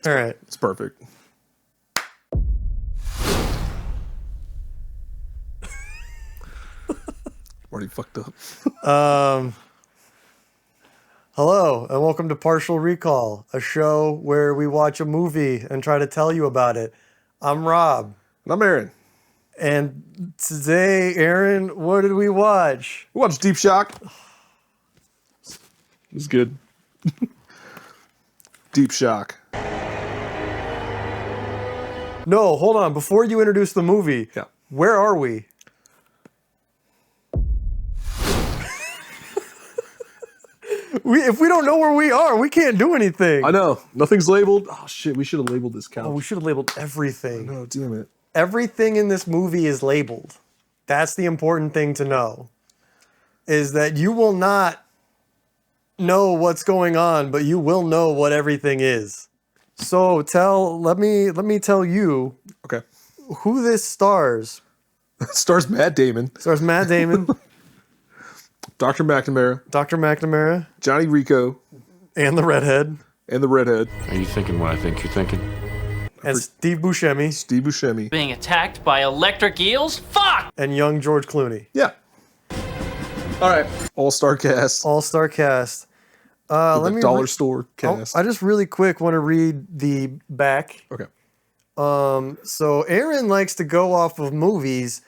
All right. It's perfect. Already fucked up. Hello, and welcome to Partial Recall, a show where we watch a movie and try to tell you about it. I'm Rob. And I'm Aaron. And today, Aaron, what did we watch? We watched Deep Shock. It was good. Deep Shock. No, hold on. Before you introduce the movie, Yeah. where are we? If we don't know where we are, we can't do anything. I know. Nothing's labeled. Oh, shit. We should have labeled this couch. Oh, we should have labeled everything. No, damn it. Everything in this movie is labeled. That's the important thing to know. Is that you will not know what's going on, but you will know what everything is. So let me tell you Okay. who this stars. Stars Matt Damon, Stars Matt Damon, Dr. McNamara, Dr. McNamara, Johnny Rico, and the redhead, and the redhead, Are you thinking what I think you're thinking? and Steve Buscemi, Steve Buscemi. Being attacked by electric eels? Fuck! and young George Clooney. Yeah. All right. All-star cast. All-star cast. The me dollar re- store cast. I just really quick want to read the back. Okay. So Aaron likes to go off of movies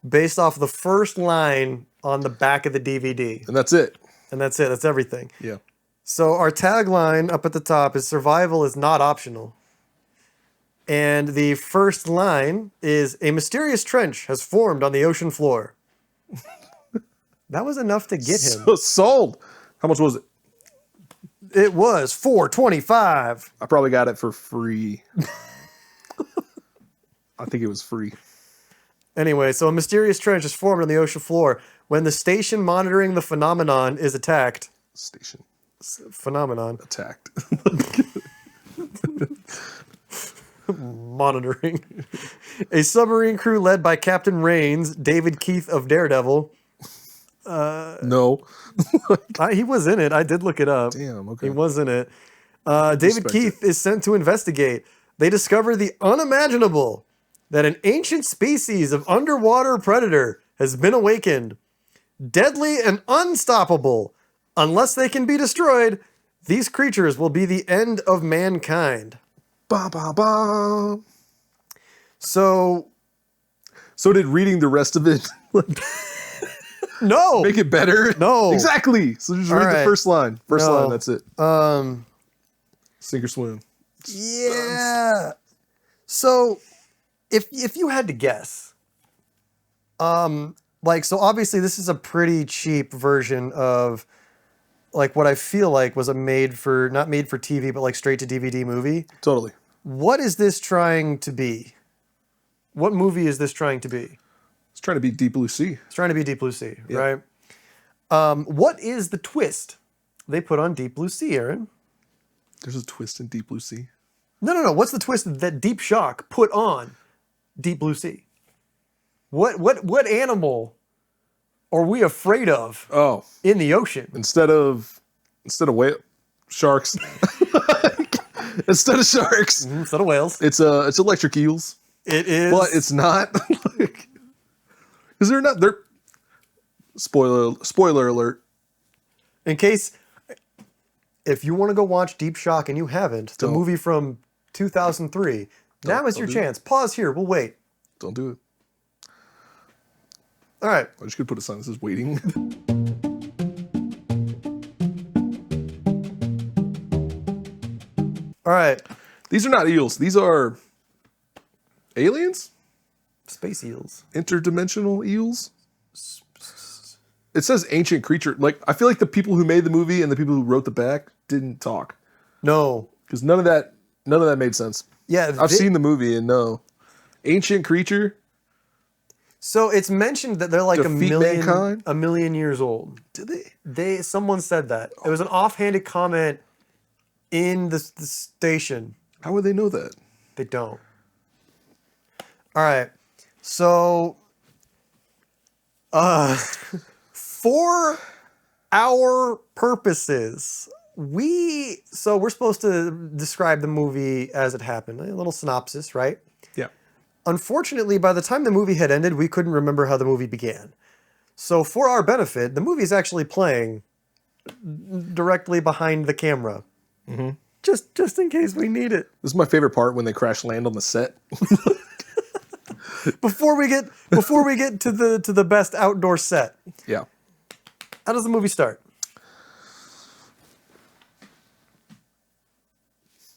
based off the first line on the back of the DVD. And that's it. And that's it. That's everything. Yeah. So our tagline up at the top is survival is not optional. And the first line is a mysterious trench has formed on the ocean floor. That was enough to get him. So sold. How much was it? It was $4.25. I probably got it for free. I think it was free. Anyway, so a mysterious trench is formed on the ocean floor. When the station monitoring the phenomenon is attacked, Station phenomenon, attacked. monitoring, a submarine crew led by Captain Rains, David Keith of Daredevil. No. He was in it. I did look it up. Damn, okay. He was in it. David Respect Keith is sent to investigate. They discover the unimaginable, that an ancient species of underwater predator has been awakened. Deadly and unstoppable. Unless they can be destroyed, these creatures will be the end of mankind. Ba ba ba. So, So did reading the rest of it no. make it better? No. Exactly. So just read right. the first line. First No. line, that's it. Sink or swim. Yeah. So, if you had to guess, so obviously this is a pretty cheap version of like what I feel like was not made for TV, but like straight to DVD movie. Totally. What is this trying to be? What movie is this trying to be? It's trying to be Deep Blue Sea. It's trying to be Deep Blue Sea, Yeah. right? What is the twist they put on Deep Blue Sea, Aaron? There's a twist in Deep Blue Sea. No. What's the twist that Deep Shock put on Deep Blue Sea? What animal are we afraid of Oh, in the ocean? instead of whale sharks. Instead of sharks, Instead of whales. it's electric eels. It is. But it's not. Because they're not. They're spoiler alert. In case, if you want to go watch Deep Shock and you haven't, the Don't. movie from 2003, now is your don't do chance. Pause here. We'll wait. Don't do it. All right. I just could put a sign that says waiting. All right. These are not eels. These are aliens? Space eels. Interdimensional eels? It says ancient creature. Like, I feel like the people who made the movie and the people who wrote the back didn't talk. No. Because none of that made sense. Yeah. I've seen the movie and no. Ancient creature? So it's mentioned that they're like Defeat mankind? a million years old. Did they? Someone said that. It was an offhanded comment in the station. How would they know that? They don't. All right. So, for our purposes, So we're supposed to describe the movie as it happened, a little synopsis, right? Yeah. Unfortunately, by the time the movie had ended, we couldn't remember how the movie began. So for our benefit, the movie is actually playing directly behind the camera. Mm-hmm. Just in case we need it. This is my favorite part when they crash land on the set. Before we get to the best outdoor set. Yeah. How does the movie start?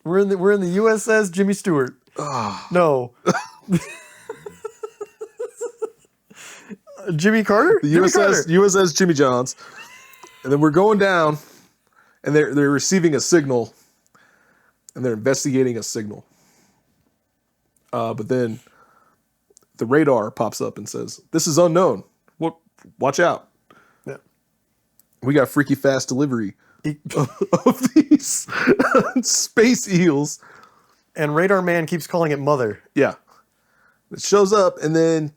We're in the USS Jimmy Stewart. No. Jimmy Carter? The Jimmy Carter. USS Jimmy Johns. And then we're going down, and they're receiving a signal, and they're investigating a signal. But then the radar pops up and says, "This is unknown. What? Watch out." Yeah. We got freaky fast delivery of these space eels. And Radar Man keeps calling it Mother. Yeah. It shows up, and then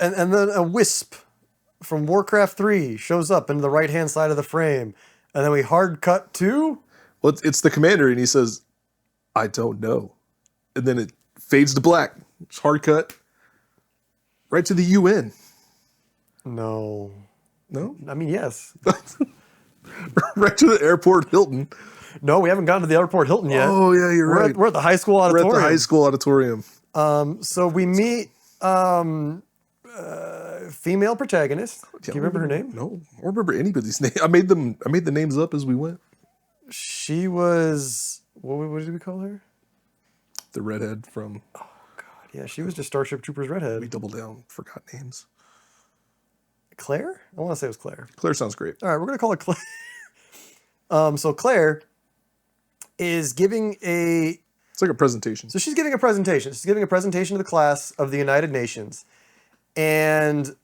And then a wisp from Warcraft 3 shows up into the right-hand side of the frame. And then we hard cut to... well, it's the commander, and he says, "I don't know." And then it fades to black. It's hard cut. Right to the UN. No. No? I mean, yes. Right to the airport Hilton. No, we haven't gotten to the airport Hilton yet. Oh, yeah, you're right. We're at the high school We're auditorium. at the high school auditorium. So we meet female protagonist. Do you remember her name? No, I don't remember anybody's name. I made the names up as we went. She was... What did we call her? The redhead from Yeah, she was just Starship Troopers We redhead. Double Down. Forgot names. Claire? I want to say it was Claire. Claire sounds great. All right, we're going to call her Claire. So Claire is giving a... It's like a presentation. So she's giving a presentation. She's giving a presentation to the class of the United Nations. And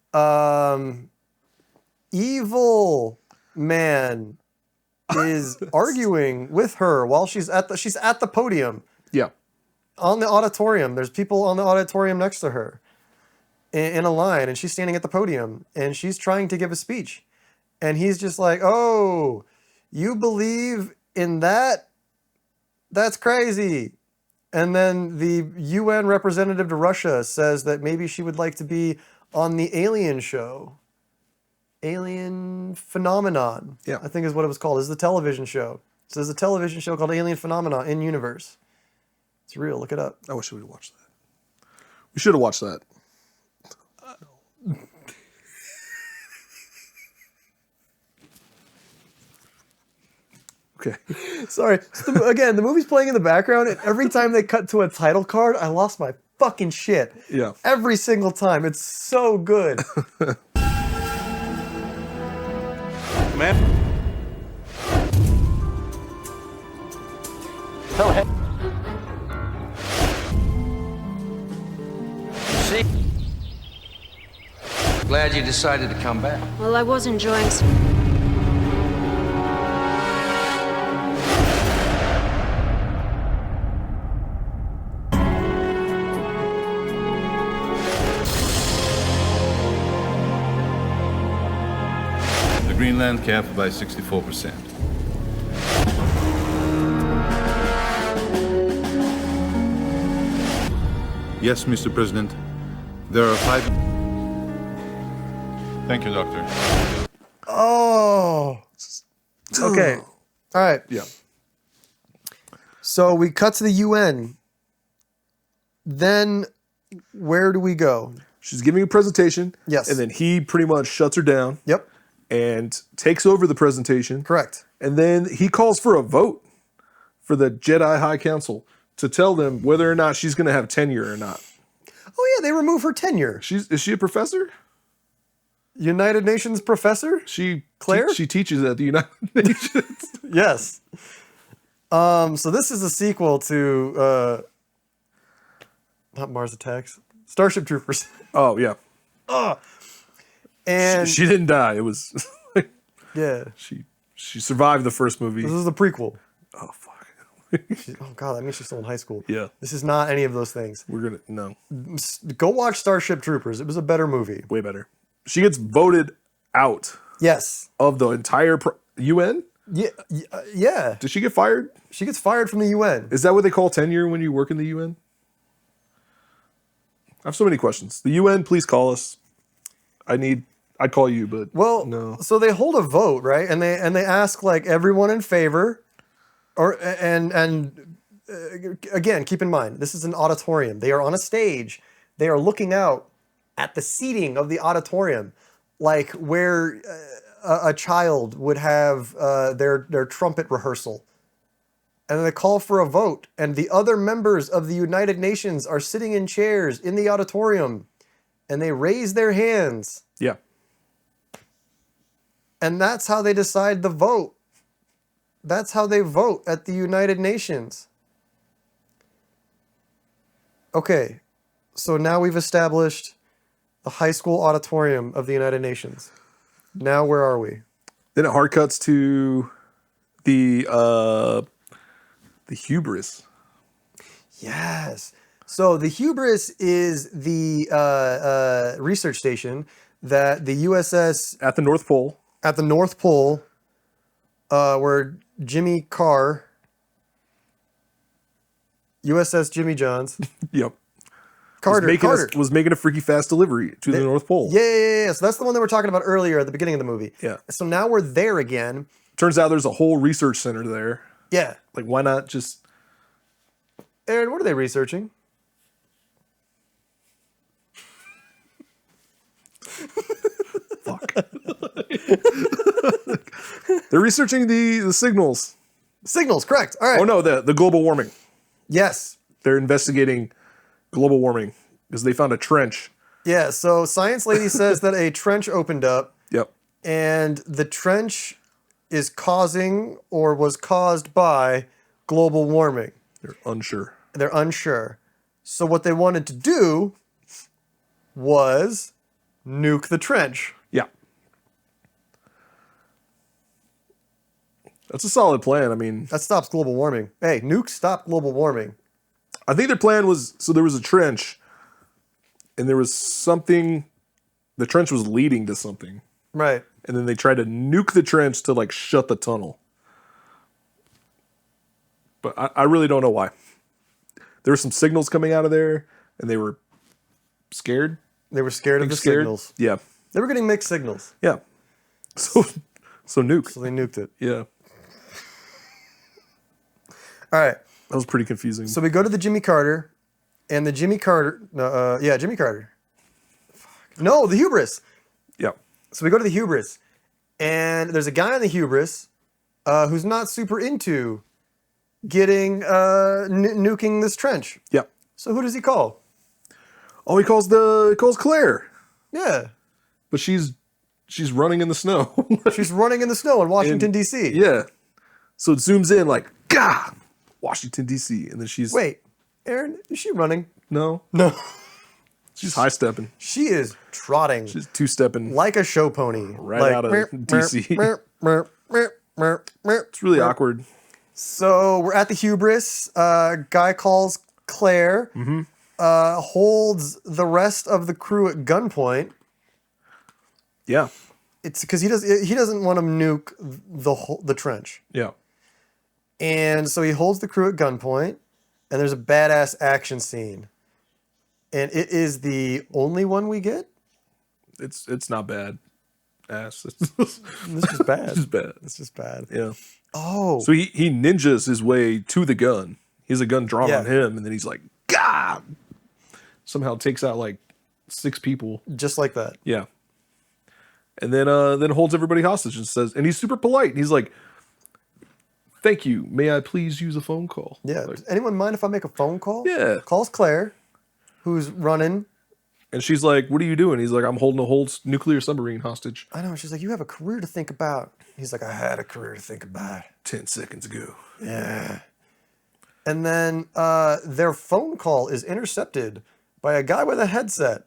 evil man is arguing with her while she's at the podium Yeah. on the auditorium. There's people on the auditorium next to her in a line, and she's standing at the podium, and she's trying to give a speech. And he's just like, "Oh, you believe in that? That's crazy." And then the UN representative to Russia says that maybe she would like to be on the Alien show. Alien Phenomenon, Yeah. I think is what it was called. This is the television show. So there's a television show called Alien Phenomenon in universe. It's real. Look it up. I wish we would watch that. We should have watched that. Okay. Sorry. Again, the movie's playing in the background, and every time they cut to a title card, I lost my fucking shit. Yeah. Every single time. It's so good. Man. Go ahead. See? Glad you decided to come back. Well, I was enjoying some... The Greenland capped by 64%. Yes, Mr. President. There are 5... Thank you, Doctor. Oh. Okay. All right. Yeah. So we cut to the UN. Then where do we go? She's giving a presentation. Yes. And then he pretty much shuts her down Yep. and takes over the presentation. Correct. And then he calls for a vote for the Jedi High Council to tell them whether or not she's going to have tenure or not. Oh, yeah. They remove her tenure. Is she a professor? United Nations professor? Claire? She teaches at the United Nations. Yes. So this is a sequel to not Mars Attacks, Starship Troopers. Oh, yeah. And She didn't die. It was yeah, she survived the first movie. this is the prequel. Oh, fuck. Oh god, that means she's still in high school. Yeah. This is not any of those things. We're going to... No. Go watch Starship Troopers. It was a better movie. Way better. She gets voted out Yes. of the entire UN? Yeah. Yeah. Did she get fired? She gets fired from the UN. Is that what they call tenure when you work in the UN? I have so many questions. The UN, please call us. I'd call you, but Well, no. so they hold a vote, right? And they ask like everyone in favor, and again, keep in mind this is an auditorium. They are on a stage. They are looking out at the seating of the auditorium, like where a child would have their trumpet rehearsal. And they call for a vote, and the other members of the United Nations are sitting in chairs in the auditorium, and they raise their hands. Yeah. And that's how they decide the vote. That's how they vote at the United Nations. Okay, so now we've established the high school auditorium of the United Nations. Now where are we? Then it hard cuts to the hubris. Yes. So the Hubris is the research station that the USS At the North Pole. at the North Pole, where Jimmy Carr, USS Jimmy Johns, Yep. Carter, was making a freaky fast delivery to the North Pole. Yeah. So that's the one that we're talking about earlier at the beginning of the movie. Yeah. So now we're there again. Turns out there's a whole research center there. Yeah. Like, why not just... Aaron, what are they researching? Fuck. They're researching the signals. Signals, correct. All right. Oh, no, the global warming. Yes. They're investigating global warming because they found a trench. Yeah. So Science Lady says that a trench opened up, Yep. and the trench is causing or was caused by global warming. They're unsure. They're unsure. So what they wanted to do was nuke the trench. Yeah. That's a solid plan. I mean, That stops global warming. Hey, nukes stop global warming. I think their plan was, so there was a trench and there was something, the trench was leading to something. Right. And then they tried to nuke the trench to like shut the tunnel. But I really don't know why. There were some signals coming out of there and they were scared. They were scared of the Scared? signals. Yeah. They were getting mixed signals, Yeah. So nuke. so they nuked it. Yeah. All right. That was pretty confusing. So we go to the Jimmy Carter, and the Jimmy Carter, Jimmy Carter. Fuck. No, the Hubris. yeah. So we go to the Hubris, and there's a guy on the Hubris who's not super into getting nuking this trench. Yeah. So who does he call? Oh, he calls Claire. Yeah, But she's running in the snow. she's running in the snow in Washington, D.C. Yeah. So it zooms in like, gah, Washington, D.C. And then she's... Wait, Aaron, is she running? No. No. She's high-stepping. She is trotting She's two-stepping. like a show pony. Right out of DC. It's It's really awkward. So we're at the Hubris. Guy calls Claire, holds the rest of the crew at gunpoint. Yeah. It's because he doesn't want to nuke the trench, Yeah. and so he holds the crew at gunpoint. And there's a badass action scene, and it is the only one we get. It's not bad. Ass. It's just bad. It's just bad. It's just bad. Yeah. Oh, So he ninjas his way to the gun. He has a gun drawn Yeah. on him, and then he's like, gah! Somehow takes out like 6 people. just like that. Yeah. And then holds everybody hostage and says, and he's super polite. He's like, "Thank you. May I please use a phone call?" Yeah. Like, Does anyone mind if I make a phone call? Yeah. Calls Claire, who's running. and she's like, "What are you doing?" He's like, "I'm holding a whole nuclear submarine hostage." I know. She's like, you have a career to think about. He's like, I had a career to think about. 10 seconds ago. Yeah. And then their phone call is intercepted by a guy with a headset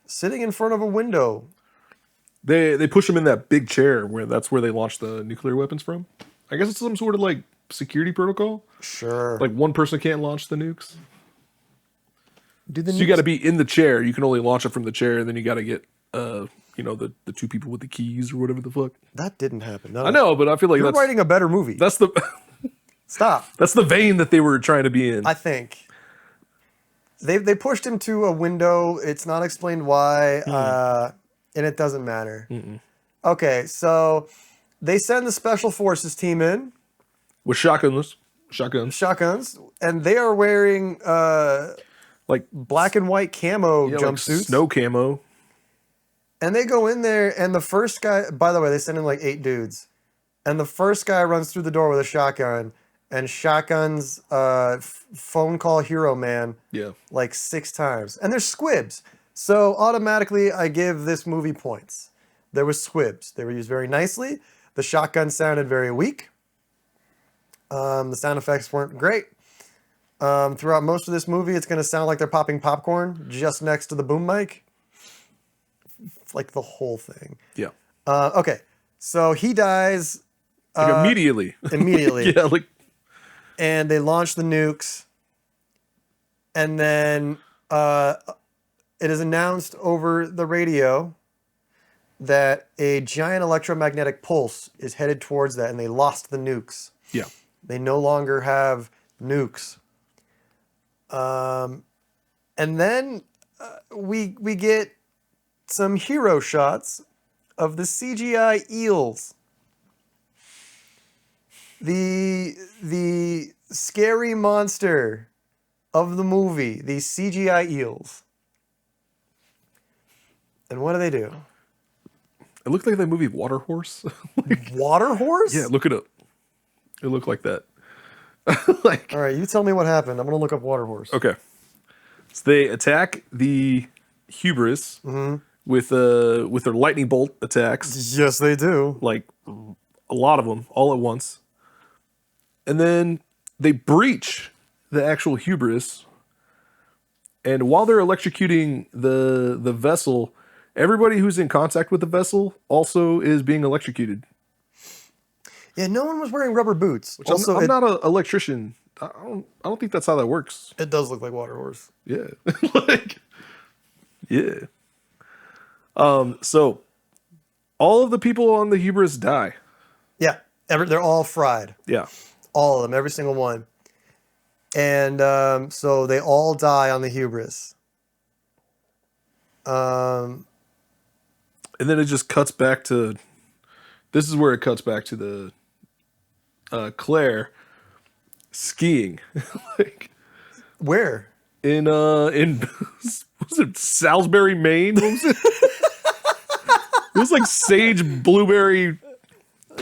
sitting in front of a window. They push him in that big chair that's where they launch the nuclear weapons from. I guess it's some sort of like security protocol. Sure. Like one person can't launch the nukes. Do the So you got to be in the chair. You can only launch it from the chair, and then you got to get the two people with the keys or whatever the fuck. That didn't happen. No. I know, but I feel like You're that's writing a better movie. that's the Stop. that's the vein that they were trying to be in. I think they pushed him to a window. It's not explained why, and it doesn't matter. Okay, so they send the special forces team in, With shotguns, shotguns, and they are wearing like black and white camo like jumpsuits. snow camo. And they go in there, and the first guy, by the way, they send in like 8 dudes. And the first guy runs through the door with a shotgun and shotguns phone call hero man Yeah, like 6 times. And there's squibs. So automatically I give this movie points. There was squibs. They were used very nicely. The shotgun sounded very weak. The sound effects weren't great. Throughout most of this movie, it's going to sound like they're popping popcorn just next to the boom mic. Like the whole thing. yeah, Okay, so he dies like immediately. immediately. Yeah, like And they launch the nukes. And then it is announced over the radio that a giant electromagnetic pulse is headed towards that, and they lost the nukes. yeah, They no longer have nukes. And then we get some hero shots of the CGI eels. The scary monster of the movie, the CGI eels. And what do? it looked like that movie Water Horse. Water horse? Yeah, look it up. It looked like that. Like, All right, you tell me what happened. I'm gonna look up water horse. okay, so they attack the hubris with their lightning bolt attacks, Yes, they do. like a lot of them all at once, and then they breach the actual hubris. And while they're electrocuting the vessel, everybody who's in contact with the vessel also is being electrocuted. Yeah, no one was wearing rubber boots. Which Also, I'm not an electrician. I don't think that's how that works. it does look like water horse. Yeah. Like, yeah. So all of the people on the hubris die. Yeah, they're all fried. Yeah. All of them, every single one. And so they all die on the hubris. And then it just cuts back to, this is where it cuts back to the Claire skiing. Like Where? in was it Salisbury, Maine? What was it? It was like sage blueberry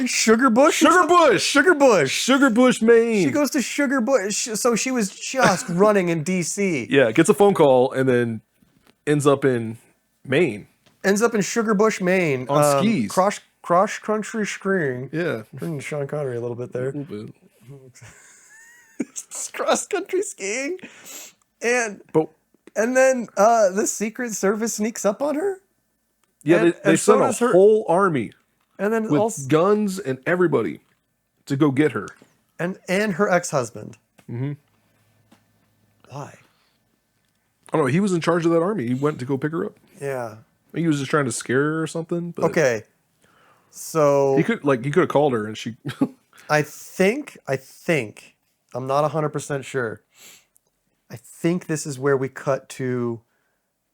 Sugar Bush? Sugar Bush. Sugar Bush. Sugar Bush, Maine. She goes to Sugar Bush. So she was just running in D.C. Yeah, gets a phone call and then ends up in Maine. Ends up in Sugar Bush, Maine. On skis. Cross country skiing. Yeah. Turning to Sean Connery a little bit there. A little bit. Cross country skiing. And But then the Secret Service sneaks up on her. yeah, And- they and so sent does a her- whole army And then with also guns and everybody to go get her. and her ex-husband. Mm-hmm. Why? I don't know. He was in charge of that army. He went to go pick her up. Yeah. He was just trying to scare her or something. But Okay. So He could have called her and she. I think I'm not 100% sure. I think this is where we cut to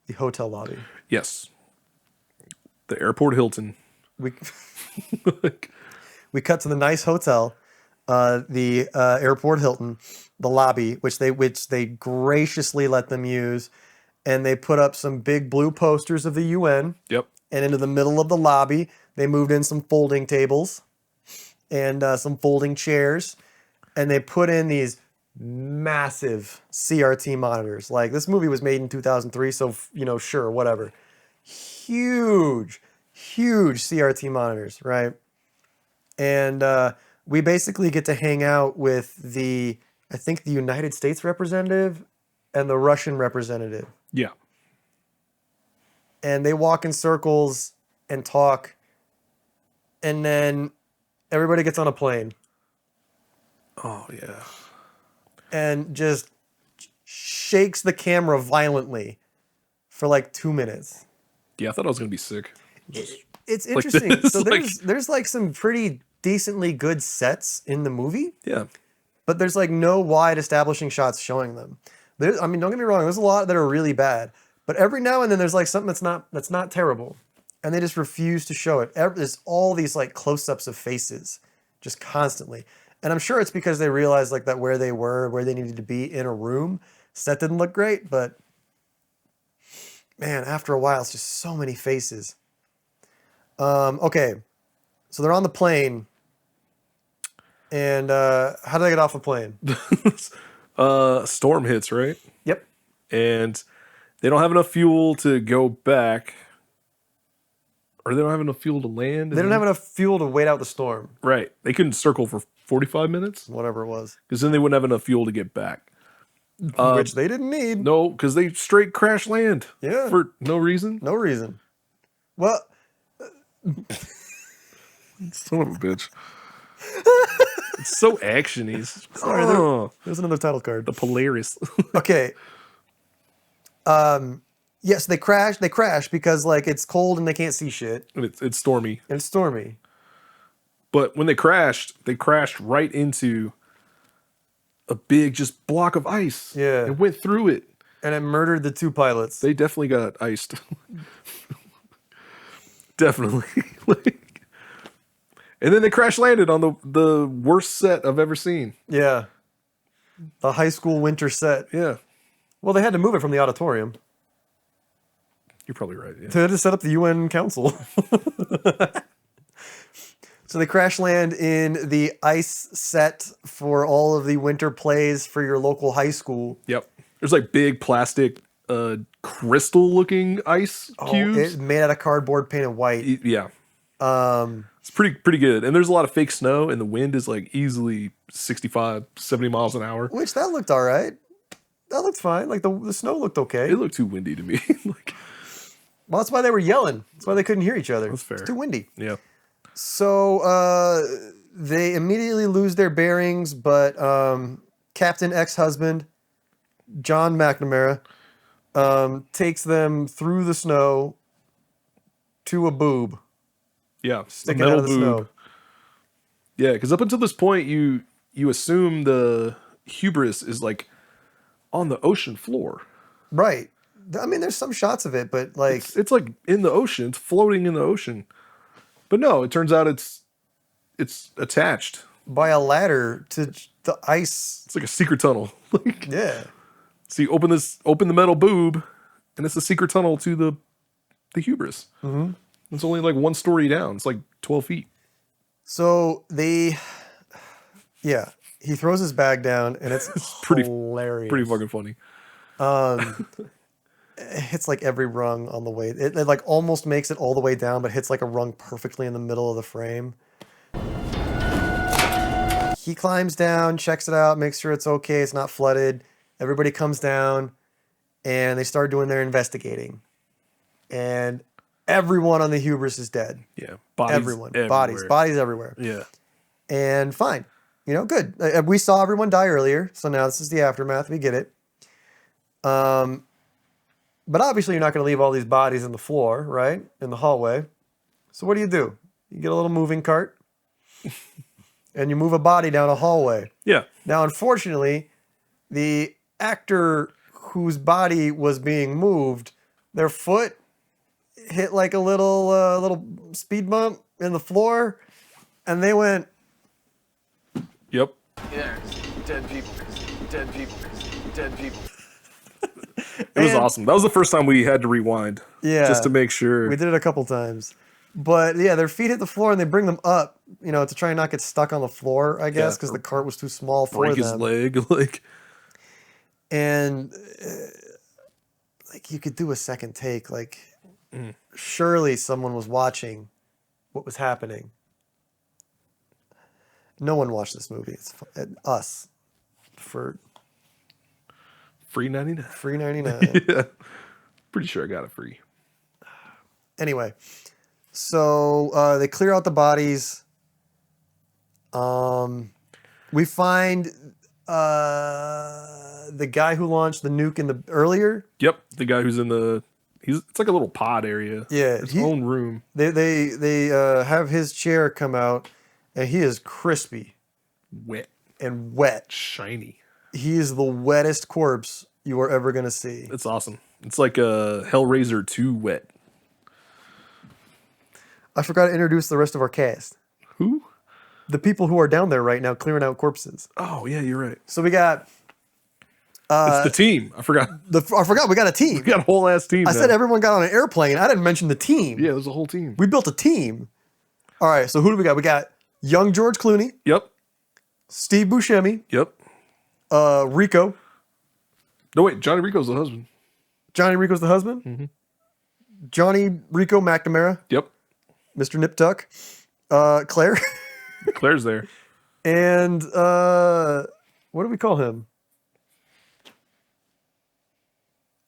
the hotel lobby. Yes. The airport Hilton. We we cut to the nice hotel, the airport Hilton, the lobby, which they graciously let them use, and they put up some big blue posters of the UN. Yep. And into the middle of the lobby, they moved in some folding tables and some folding chairs, and they put in these massive CRT monitors. Like, this movie was made in 2003, so sure, whatever. Huge CRT monitors, right? And we basically get to hang out with I think the United States representative and the Russian representative. Yeah. And they walk in circles and talk, and then everybody gets on a plane Oh yeah. and just shakes the camera violently for like 2 minutes. Yeah, I thought I was gonna be sick. It's like interesting. this, So like- there's like some pretty decently good sets in the movie, Yeah. but there's like no wide establishing shots showing them. I mean, don't get me wrong. There's a lot that are really bad, but every now and then there's like something that's not terrible, and they just refuse to show it. There's all these like close-ups of faces, just constantly, and I'm sure it's because they realized like that where they needed to be in a room, set didn't look great, but man, after a while, it's just so many faces. Okay, so they're on the plane, and how do they get off the plane? Storm hits, right? Yep. And they don't have enough fuel to go back. Or they don't have enough fuel to land. They don't have enough fuel to wait out the storm, Right. They couldn't circle for 45 minutes whatever it was, because then they wouldn't have enough fuel to get back. which they didn't need. No, because they straight crash land. Yeah. For no reason. No reason. Well, Son of a bitch. It's so actiony. sorry, Oh, there's another title card. the Polaris. Okay. Yes, they crash. They crash because like it's cold and they can't see shit, It's stormy. and it's stormy. But when they crashed right into a big just block of ice. Yeah. It went through it. And it murdered the two pilots. They definitely got iced. Definitely. Like, and then they crash landed on the worst set I've ever seen. Yeah. The high school winter set. Yeah. Well, they had to move it from the auditorium. You're probably right. Yeah. They had to set up the UN Council. So they crash land in the ice set for all of the winter plays for your local high school. Yep. There's like big plastic crystal looking ice cubes. It's made out of cardboard painted white. Yeah. It's pretty good. And there's a lot of fake snow and the wind is like easily 65, 70 miles an hour. Which that looked all right. That looked fine. Like the snow looked okay. It looked too windy to me. Like, Well, that's why they were yelling. That's why they couldn't hear each other. That's fair. It's too windy. yeah. So they immediately lose their bearings, but Captain ex-husband, John McNamara, takes them through the snow to a boob Yeah. sticking out of the snow. Yeah, because up until this point, you assume the hubris is like on the ocean floor. Right. I mean, there's some shots of it, but like, It's like in the ocean. It's floating in the ocean. But no, it turns out it's attached. by a ladder to the ice. It's like a secret tunnel. Like, Yeah. so you open the metal boob, and it's a secret tunnel to the hubris. Mm-hmm. It's only like one story down. It's like 12 feet. So he throws his bag down, and it's pretty- hilarious. Pretty fucking funny. It hits like every rung on the way. It like almost makes it all the way down, but hits like a rung perfectly in the middle of the frame. He climbs down, checks it out, makes sure it's okay, it's not flooded. Everybody comes down, and they start doing their investigating. And everyone on the hubris is dead. Yeah. Bodies Everyone. everywhere. Bodies everywhere. Yeah. And fine. You know, good. We saw everyone die earlier, so now this is the aftermath. We get it. But obviously you're not going to leave all these bodies in the floor, right? In the hallway. So what do? You get a little moving cart, and you move a body down a hallway. Yeah. Now, unfortunately, the actor whose body was being moved, their foot hit like a little speed bump in the floor, and they went, Yep. There's dead people. Dead people. Dead people. It was And- awesome. That was the first time we had to rewind. Yeah. Just to make sure. we did it a couple times. But yeah, their feet hit the floor and they bring them up, you know, to try and not get stuck on the floor, I guess, because or the cart was too small for break his them. leg. Like, And like you could do a second take. Like, surely someone was watching what was happening. No one watched this movie. It's us for free 99. free 99. Yeah. Pretty sure I got it free. Anyway, so they clear out the bodies. We find the guy who launched the nuke earlier. Yep. The guy who's in the It's like a little pod area. Yeah, Its own room. They have his chair come out, and he is crispy Wet. and wet. Shiny. He is the wettest corpse you are ever gonna see. It's awesome. It's like a Hellraiser 2 wet. I forgot to introduce the rest of our cast. Who? The people who are down there right now clearing out corpses. Oh, yeah, you're right. So we got It's the team. I forgot. I forgot we got a team. We got a whole ass team. I now. said everyone got on an airplane. I didn't mention the team. Yeah, there's a whole team. We built a team. All right, so who do we got? We got young George Clooney, Yep. Steve Buscemi, Yep. Rico. No, wait. Johnny Rico's the husband. Johnny Rico's the husband. Mm-hmm. Johnny Rico McNamara, Yep. Mr. Nip Tuck, Claire, Claire's there. and what do we call him?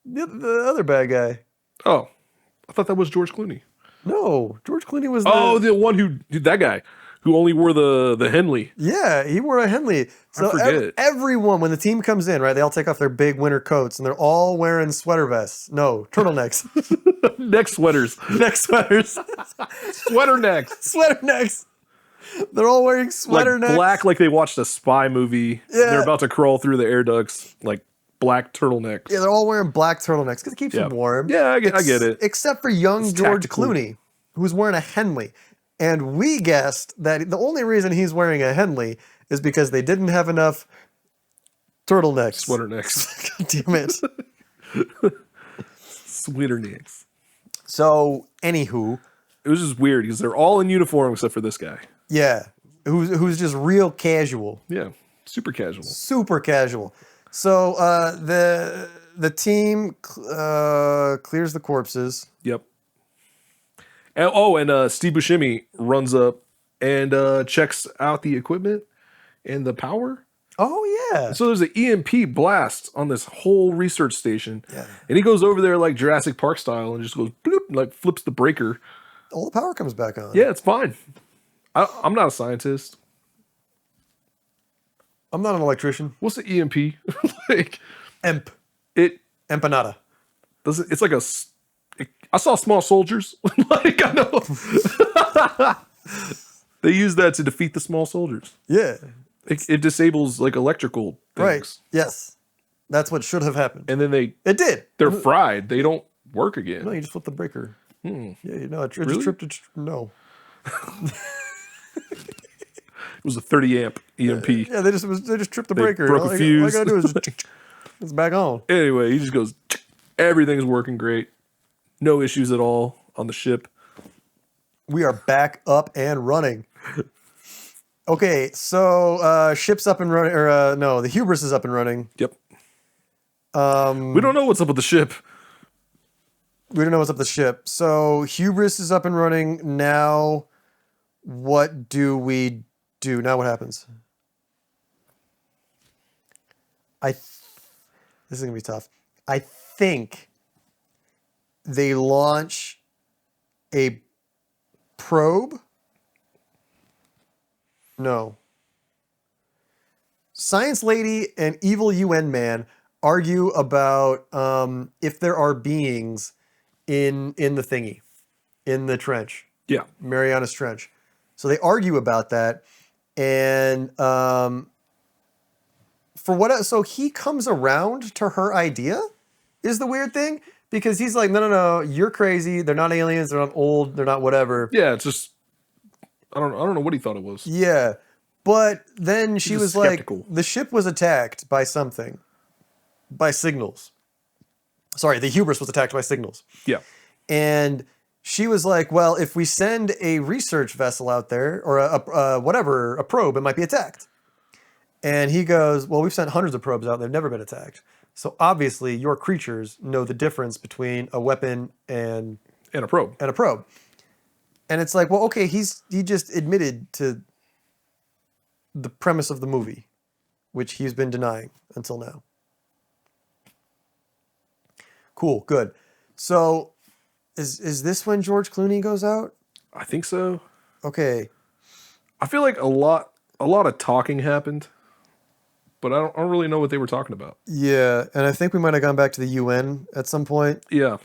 The other bad guy. Oh, I thought that was George Clooney. No, George Clooney was. Oh, the one who that guy who only wore the Henley. Yeah, he wore a Henley. So forget. everyone, when the team comes in, right, they all take off their big winter coats and they're all wearing sweater vests. No, turtlenecks. Neck sweaters. Neck sweaters. Sweater necks. Sweater necks. They're all wearing sweater Like necks. black, like they watched a spy movie. Yeah. They're about to crawl through the air ducts, like black turtlenecks. Yeah, they're all wearing black turtlenecks because it keeps them warm. Yeah, I get it. Except for young It's George tactical. Clooney, who's wearing a Henley. And we guessed that the only reason he's wearing a Henley is because they didn't have enough turtlenecks. Sweater necks. God damn it. Sweater necks. So, anywho, It was just weird because they're all in uniform except for this guy. yeah, who's just real casual, Yeah, super casual. super casual. So the team clears the corpses. Yep. And Steve Buscemi runs up and checks out the equipment and the power. Oh yeah, So there's an EMP blast on this whole research station. Yeah. And he goes over there like Jurassic Park style and just goes bloop, like flips the breaker. all the power comes back on. Yeah, it's fine. I'm not a scientist. I'm not an electrician. What's the EMP? Like Emp, it empanada. doesn't. It's like I saw Small Soldiers. Like I know. They use that to defeat the small soldiers. Yeah, It disables like electrical things. right. Yes, that's what should have happened. And then It did. they're fried. They don't work again. No, you just flip the breaker. Yeah, you know, it Really? just tripped. No. It was a 30 amp EMP. Yeah, they just tripped the They breaker. broke a all I fuse. gotta do is it's back on. Anyway, he just goes, everything's working great. No issues at all on the ship. We are back up and running. Okay, so ship's up and running, or no, the Hubris is up and running. Yep. We don't know what's up with the ship. We don't know what's up with the ship. So Hubris is up and running. Now, what do we do? Now what happens? This is going to be tough. I think they launch a probe. No. Science Lady and Evil UN Man argue about if there are beings in the thingy, in the trench, Yeah. Mariana's Trench. So they argue about that, and so he comes around to her idea, is the weird thing, because he's like, no, you're crazy. They're not aliens. They're not old. They're not whatever. Yeah, it's just I don't know what he thought it was. Yeah, but then she He's was just like, skeptical. the ship was attacked by something, by signals. Sorry, the Hubris was attacked by signals. Yeah. And she was like, well, if we send a research vessel out there, or a probe, it might be attacked. And he goes, well, we've sent hundreds of probes out, and they've never been attacked. So obviously your creatures know the difference between a weapon and And a probe. a probe. And it's like, well, okay, he just admitted to the premise of the movie, which he's been denying until now. Cool, good. So is this when George Clooney goes out? I think so. Okay. I feel like a lot of talking happened, but I don't really know what they were talking about. Yeah, and I think we might have gone back to the UN at some point. Yeah.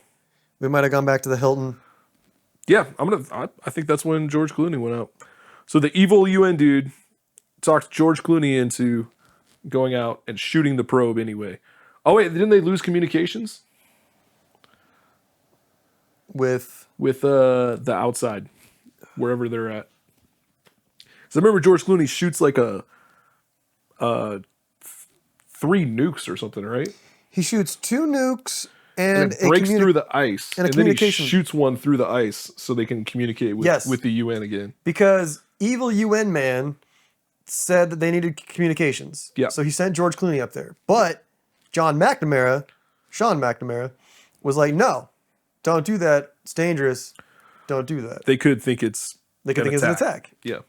We might have gone back to the Hilton. Yeah, I think that's when George Clooney went out. So the evil UN dude talked George Clooney into going out and shooting the probe anyway. Oh wait, didn't they lose communications With the outside, wherever they're at? So I remember George Clooney shoots like a 3 nukes or something, right? he shoots 2 nukes And and it breaks through the ice, and a and then he communication- shoots one through the ice so they can communicate with, Yes. with the UN again. because evil UN man said that they needed communications. Yeah. So he sent George Clooney up there. But Sean McNamara, was like, no, don't do that. It's dangerous. Don't do that. They could think it's They could think it's an attack. Yeah,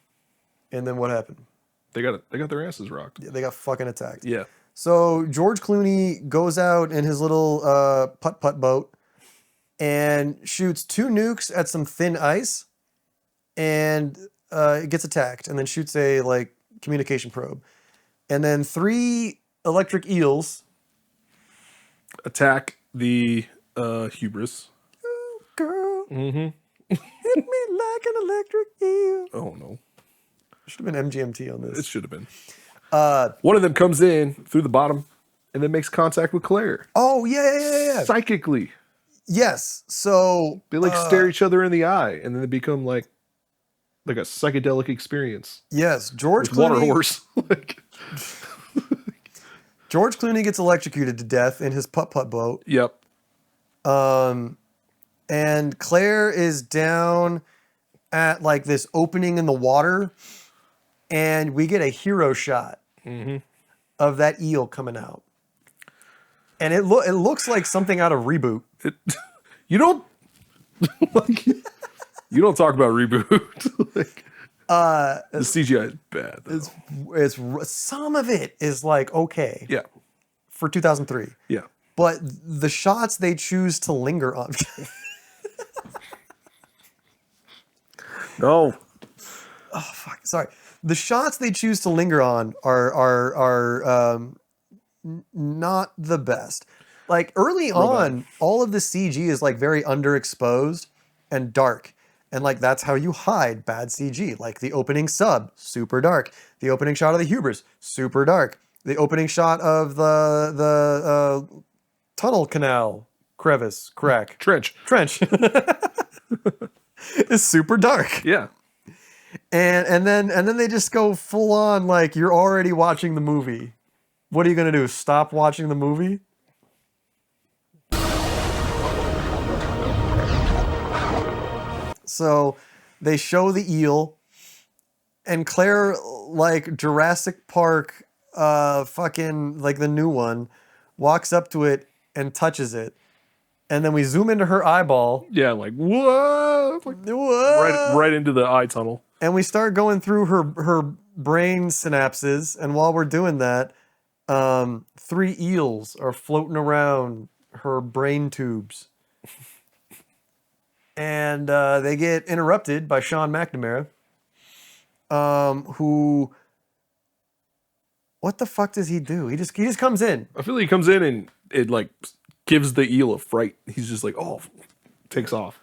And then what happened? they got their asses rocked. They got fucking attacked. Yeah, So George Clooney goes out in his little putt-putt boat and shoots 2 nukes at some thin ice, and it gets attacked, and then shoots a like communication probe, and then 3 electric eels. attack the hubris. Girl, hit me like an electric eel. Oh no, Should have been MGMT on it this. should have been. One of them comes in through the bottom and then makes contact with Claire Oh yeah. psychically. Yes. So They like stare each other in the eye, and then they become like a psychedelic experience. yes, George With water Clooney. horse. Like, George Clooney gets electrocuted to death in his putt-putt boat. yep. And Claire is down at like this opening in the water, and we get a hero shot of that eel coming out, and it looks like something out of Reboot. You don't like. You don't talk about Reboot. Like, the CGI is bad. Though. It's some of it is like okay Yeah, for 2003, yeah. but the shots they choose to linger on. No, Sorry, the shots they choose to linger on are not the best. Like early on, all of the CG is like very underexposed and dark, and like that's how you hide bad CG. Like the opening sub, super dark. The opening shot of the hubris, super dark. The opening shot of the tunnel canal crevice crack trench. is super dark. Yeah, And then they just go full on like you're already watching the movie. What are you gonna do? Stop watching the movie? So they show the eel, and Claire, like Jurassic Park, fucking like the new one, walks up to it and touches it, and then we zoom into her eyeball. yeah. Like what? Like, Whoa! right into the eye tunnel. And we start going through her brain synapses, and while we're doing that, 3 eels are floating around her brain tubes, and they get interrupted by Sean McNamara, who, what the fuck does he do? He just comes in. I feel like he comes in and it like gives the eel a fright. He's just like, oh, takes off.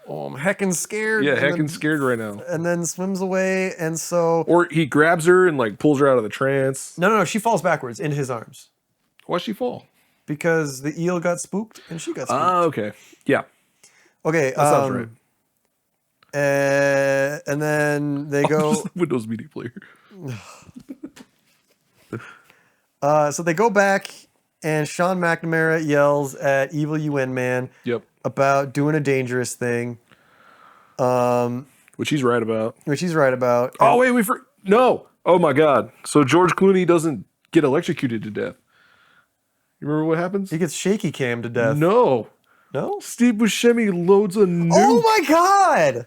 Oh, I'm heckin' scared. Yeah, and then- heckin' scared right now. And then swims away, and so Or he grabs her and like pulls her out of the trance. no, she falls backwards into his arms Why'd she fall? because the eel got spooked and she got spooked. Ah, okay. Yeah, Okay, that sounds right. And then they go. Windows Media Player. So they go back, and Sean McNamara yells at Evil UN Man Yep. about doing a dangerous thing, Which he's right about. which he's right about. Oh wait, no. Oh my God. So George Clooney doesn't get electrocuted to death. You remember what happens? He gets shaky cam to death. No. No? Steve Buscemi loads a nuke. Oh my god!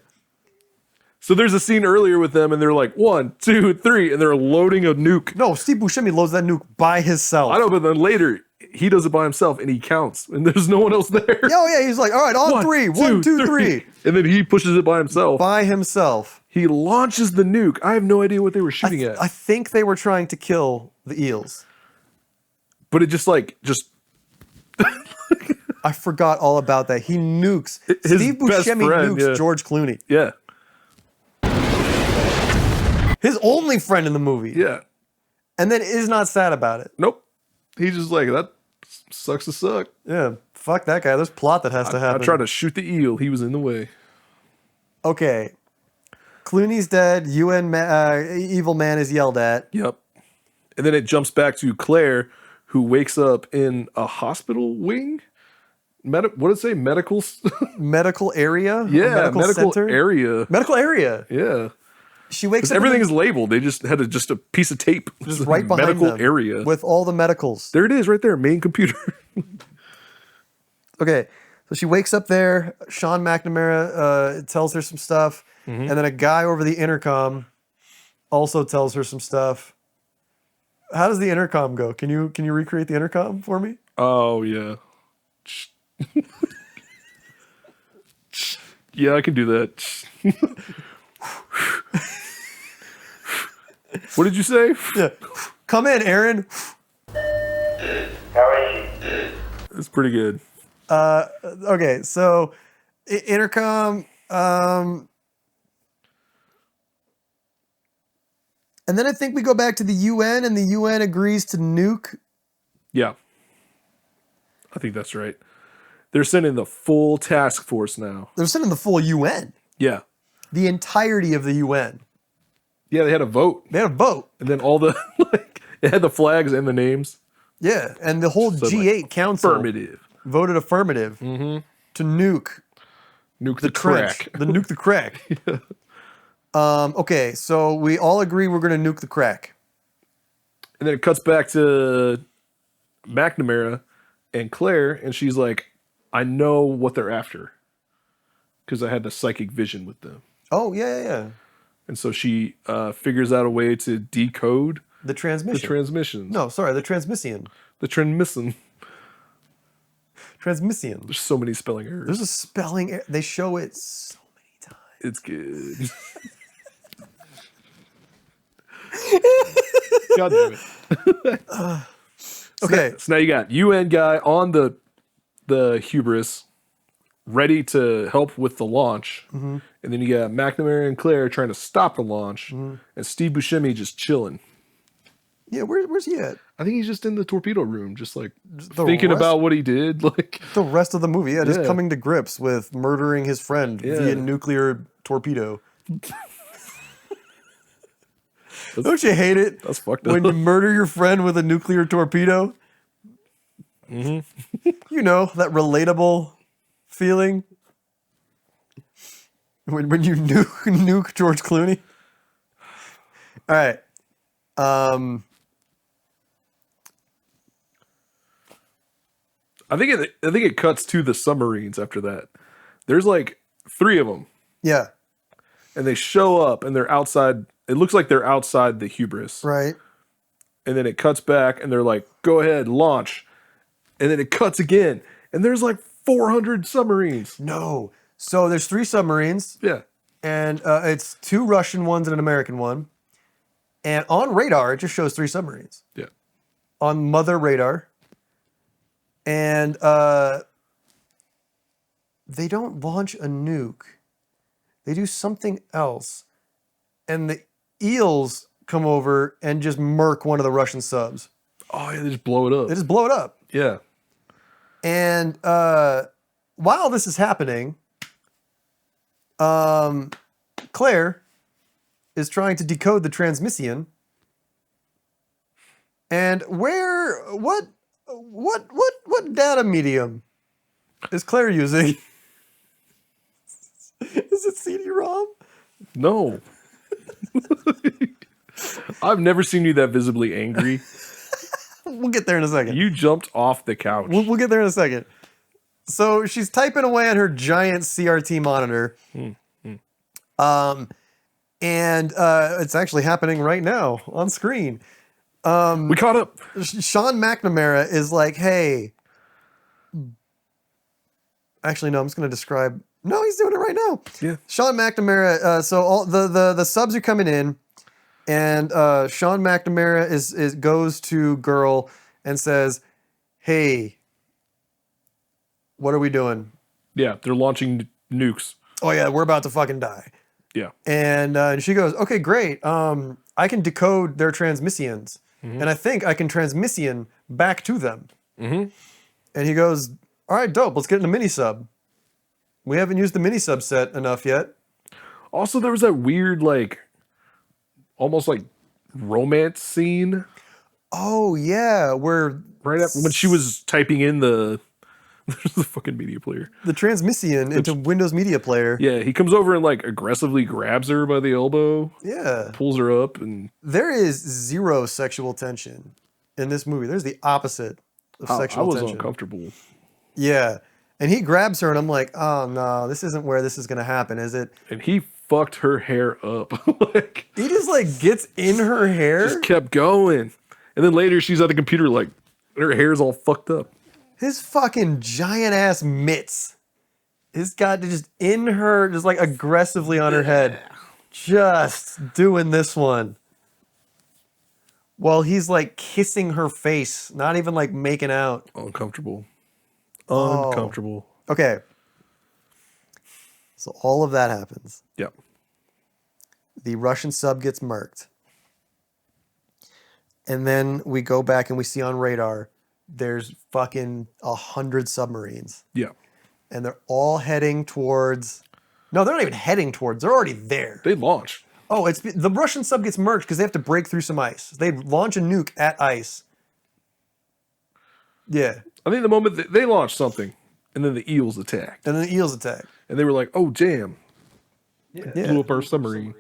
So there's a scene earlier with them, and they're like 1, 2, 3, and they're loading a nuke. No, Steve Buscemi loads that nuke by himself. I know, but then later he does it by himself, and he counts, and there's no one else there. Oh yeah, he's like, all right, on 1, 3. 1, 2, 3. And then he pushes it by himself. By himself. He launches the nuke. I have no idea what they were shooting at. I think they were trying to kill the eels. But it just I forgot all about that. He nukes. His Steve best Buscemi friend, nukes yeah. George Clooney. Yeah. His only friend in the movie. Yeah. And then is not sad about it. Nope. He's just like, that sucks to suck. Yeah. Fuck that guy. There's plot that has to I happen. tried to shoot the eel. He was in the way. Okay. Clooney's dead. Evil man is yelled at. Yep. And then it jumps back to Claire, who wakes up in a hospital wing. What did it say? Medical? Medical area? Yeah, medical center? area. Medical area. Yeah. She wakes up. Everything in is labeled. They just had just a piece of tape. just right behind medical them area. with all the medicals. There it is, right there. Main computer. Okay, so she wakes up there. Sean McNamara tells her some stuff, and then a guy over the intercom also tells her some stuff. How does the intercom go? Can you recreate the intercom for me? Oh yeah. Yeah, I can do that. What did you say? Yeah. Come in, Aaron. How is she? It's pretty good. Okay, so intercom. And then I think we go back to the UN, and the UN agrees to nuke. Yeah. I think that's right. They're sending the full task force now. They're sending the full UN, Yeah. the entirety of the UN. Yeah, they had a vote. They had a vote. And then all the, like, it had the flags and the names. Yeah, and the whole So, G8 like, council Affirmative. voted affirmative to nuke Nuke the the trench, crack. the nuke the crack. Okay, so we all agree we're going to nuke the crack. And then it cuts back to McNamara and Claire, and she's like, I know what they're after. Because I had the psychic vision with them. Oh, yeah. And so she figures out a way to decode The the transmission. transmissions. No, sorry, the transmission. The transmission. Transmission. There's so many spelling errors. There's a spelling error. They show it so many times. It's good. God damn it. Okay. So now you got UN guy on the hubris ready to help with the launch. Mm-hmm. And then you got McNamara and Claire trying to stop the launch. Mm-hmm. And Steve Buscemi just chilling. Yeah, where's he at? I think he's just in the torpedo room, just like the thinking rest- about what he did. Like, The rest of the movie, just Yeah. coming to grips with murdering his friend via nuclear torpedo. Don't you hate it? that's fucked When you up. murder your friend with a nuclear torpedo? Mm-hmm. You know, that relatable feeling? When you nuke George Clooney? All right. I think it cuts to the submarines after that. There's like 3 of them, Yeah, and they show up and they're outside. It looks like they're outside the hubris. right. And then it cuts back and they're like, go ahead, launch. And then it cuts again. And there's like 400 submarines. No. So there's 3 submarines, Yeah. and it's 2 Russian ones and an American one. And on radar, it just shows 3 submarines. Yeah. On mother radar. And they don't launch a nuke. They do something else. And the eels come over and just murk one of the Russian subs. Oh, yeah, they just blow it up. They just blow it up. Yeah. And while this is happening, Claire is trying to decode the transmission. And what data medium is Claire using? Is it CD-ROM? No. I've never seen you that visibly angry. We'll get there in a second. You jumped off the couch. We'll get there in a second. So she's typing away on her giant CRT monitor. And it's actually happening right now on screen. We caught up. Sean McNamara is like, hey. Actually, no, I'm just going to describe. No, he's doing it right now. Yeah. Sean McNamara, so all the subs are coming in, and Sean McNamara goes to Girl and says, hey, what are we doing? Yeah, they're launching nukes. Oh yeah, we're about to fucking die. Yeah. And she goes, okay, great. I can decode their transmissions, and I think I can transmission back to them. And he goes, all right, dope. Let's get in a mini sub. We haven't used the mini sub set enough yet. Also, there was that weird, like, almost like romance scene Oh yeah, where right after when she was typing in the the fucking media player. the transmission into Windows Media Player. Yeah, he comes over and like aggressively grabs her by the elbow, Yeah. pulls her up, and There is zero sexual tension in this movie. There's the opposite of I sexual was tension. uncomfortable. Yeah. And he grabs her and I'm like, oh no, this isn't where this is gonna happen, is it? And he fucked her hair up. Like, He just like gets in her hair. just kept going. And then later she's at the computer like her hair's all fucked up. His fucking giant ass mitts. He's got just in her, just like aggressively on her head. Just doing this one. While he's like kissing her face, not even like making out. Uncomfortable. Oh. Uncomfortable. Okay. So all of that happens. Yep. The Russian sub gets murked. And then we go back and we see on radar there's fucking 100 submarines. Yeah. And they're all heading towards... No, they're not even heading towards. They're already there. They launched. Oh, it's the Russian sub gets murked because they have to break through some ice. They launch a nuke at ice. Yeah. I think the moment they launched something, and then the eels attacked. And then the eels attack. And they were like, oh, damn. Yeah. Blew up our submarine.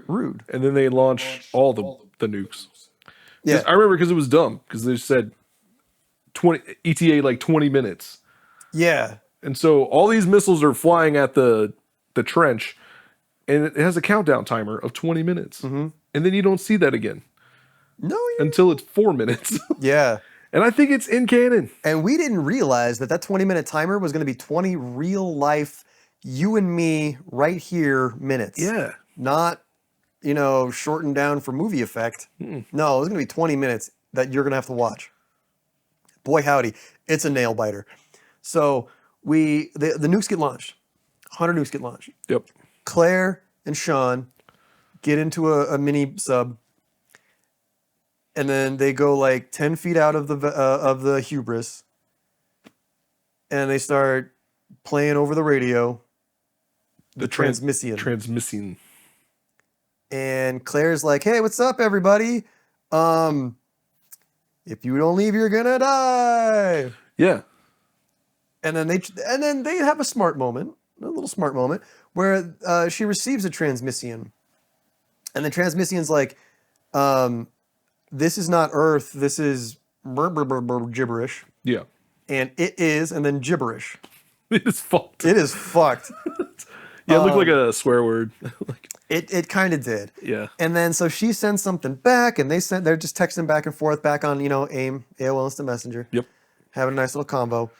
Rude. And then they launched all the nukes. Yeah. I remember because it was dumb, because they said 20 ETA like 20 minutes. Yeah. And so all these missiles are flying at the trench, and it has a countdown timer of 20 minutes. And then you don't see that again No, until it's 4 minutes. yeah. And I think it's in canon. And we didn't realize that 20-minute timer was going to be 20 real life, you and me, right here minutes. Yeah. Not, shortened down for movie effect. No, it was going to be 20 minutes that you're going to have to watch. Boy, howdy. It's a nail biter. So the nukes get launched. 100 nukes get launched. Yep. Claire and Sean get into a mini sub. And then they go like 10 feet out of the hubris, and they start playing over the radio, the transmission. Transmission. And Claire's like, "Hey, what's up, everybody? If you don't leave, you're gonna die." Yeah. And then they have a little smart moment, where she receives a transmission, and the transmission's like, "This is not Earth. This is gibberish." Yeah. And it is, and then gibberish. It is fucked. It is fucked. Yeah, it looked like a swear word. Like, It kind of did. yeah. And then so she sends something back, and they're just texting back and forth back on AIM, AOL Instant Messenger. Yep. Having a nice little combo.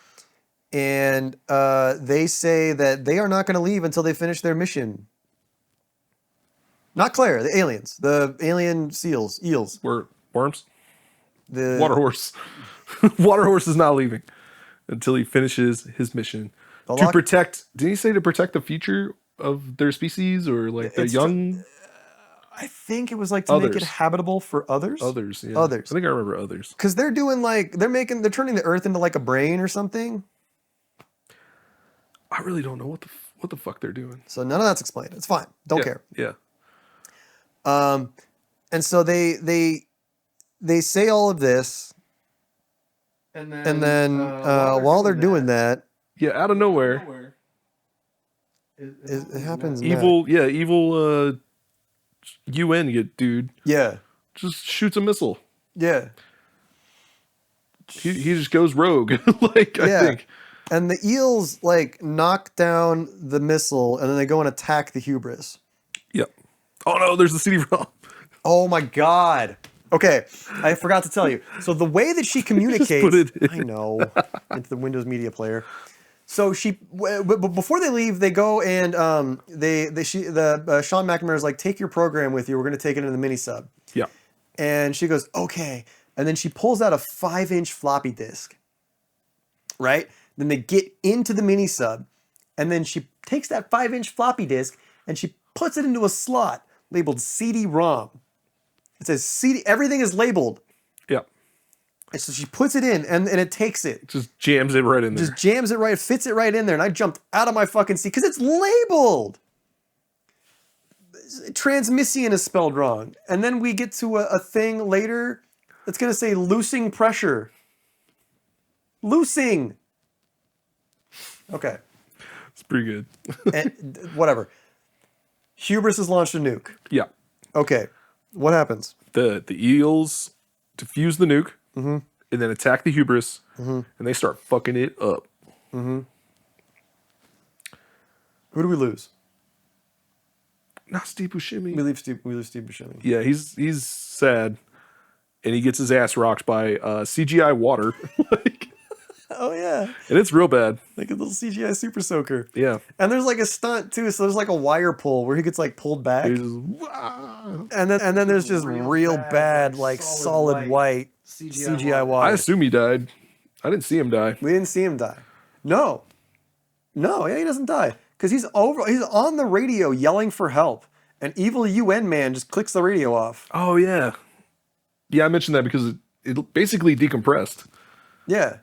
And they say that they are not going to leave until they finish their mission. Not Claire, the aliens, the alien eels. Worms? The Water horse. Water horse is not leaving until he finishes his mission The to lock- protect. Did he say to protect the future of their species or like the It's young I think it was like to make it Others. habitable for others. others? Yeah. Others. I think I remember others. Because they're doing they're turning the Earth into like a brain or something. I really don't know what the fuck they're doing. So none of that's explained. It's fine. Don't Yeah, care. Yeah. And so they say all of this, and then while they're doing that, Yeah. Out of nowhere, it happens. evil UN dude Yeah, just shoots a missile. yeah, He just goes rogue. Like yeah. I think. And the eels like knock down the missile, and then they go and attack the hubris. Yep. Oh no, there's the CD-ROM. Oh my god. Okay, I forgot to tell you. So the way that she communicates, put it in. I know, into the Windows Media Player. So but before they leave, they go and Sean McNamara is like, take your program with you. We're going to take it in the mini sub. Yeah. And she goes, okay. And then she pulls out a 5-inch floppy disk. Right Then they get into the mini sub, and then she takes that 5-inch floppy disk and she puts it into a slot labeled CD-ROM. It says CD, everything is labeled. Yeah. And so she puts it in and it takes it. Just jams it right in there. Just jams it right, fits it right in there. And I jumped out of my fucking seat because it's labeled. Transmission is spelled wrong. And then we get to a thing later that's going to say loosing pressure. Loosing. Okay. It's pretty good. And whatever. Hubris has launched a nuke. Yeah. Okay. What happens? The eels defuse the nuke and then attack the hubris and they start fucking it up. Who do we lose? Not Steve Buscemi. We lose Steve Buscemi. Yeah, he's sad. And he gets his ass rocked by CGI water. Oh, yeah. And it's real bad. Like a little CGI super soaker. Yeah. And there's like a stunt too. So there's like a wire pull where he gets like pulled back. He's just, "Wah." And then there's just real bad, like solid white CGI water. I assume he died. I didn't see him die. We didn't see him die. No, yeah, he doesn't die because he's on the radio yelling for help. An evil UN man just clicks the radio off. Oh, yeah. Yeah, I mentioned that because it basically decompressed. Yeah,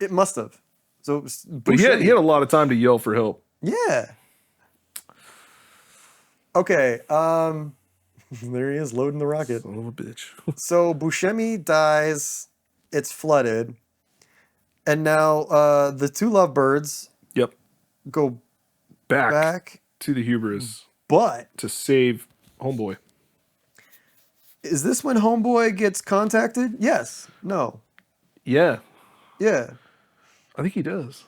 it must have. So, But he had a lot of time to yell for help. yeah. Okay. There he is loading the rocket. Son of a bitch. So Buscemi dies. It's flooded, and now the two lovebirds Yep. go Back back. to the hubris But to save Homeboy. is this when Homeboy gets contacted? Yes. No. Yeah, Yeah. I think he does.